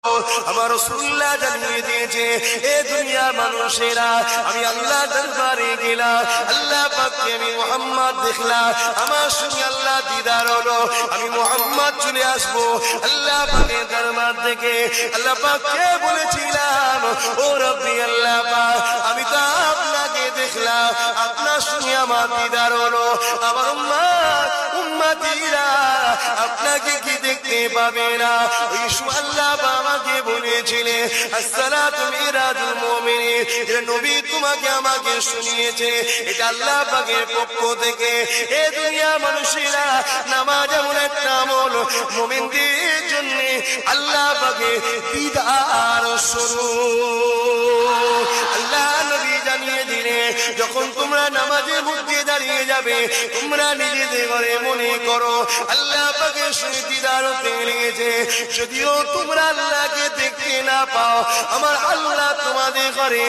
আমার রাসূলুল্লাহ জানিয়ে দিয়েছে, এ দুনিয়ার মানুষেরা, আমি আল্লাহ দরবারে গেলাম, আল্লাহ পাককে আমি মুহাম্মদ দেখলাম, আমার সঙ্গে আল্লাহ দিদার হলো, আমি মুহাম্মদ চলে আসবো আল্লাহ পাকের দরবার থেকে। আল্লাহ পাককে বলেছিলাম, ও রব্বি আল্লাহ পাক, আমি তো আপনাকে দেখলাম, আপনার সঙ্গে আমার দিদার হলো, আমার উম্মতিরা আপনাকে কি দেখতে পাবে না? ওই সময় আল্লাহ আমাকে বলেছিলেন, আসসালাতু মিরাজুল মুমিনিন, এটা নবী তোমাকে আমাকে শুনিয়েছে, এটা আল্লাহ পাকের পক্ষ থেকে। এ দুনিয়া মানুষেরা, নামাজ এমন একটা আমল, মুমিনদের জন্য আল্লাহ পাকে দিদার স্বরূপ। আল্লাহ নবী জানিয়ে দিলেন, যখন তোমরা নামাজের মধ্যে দাঁড়িয়ে যাবে, তোমরা নিজেদের ঘরে মনে করো আল্লাহ পাকের সঙ্গে দিদার হতে লেগেছে। যদিও তোমরা আল্লাহকে দেখতে না পাও, আমার আল্লাহ তোমাদের ঘরে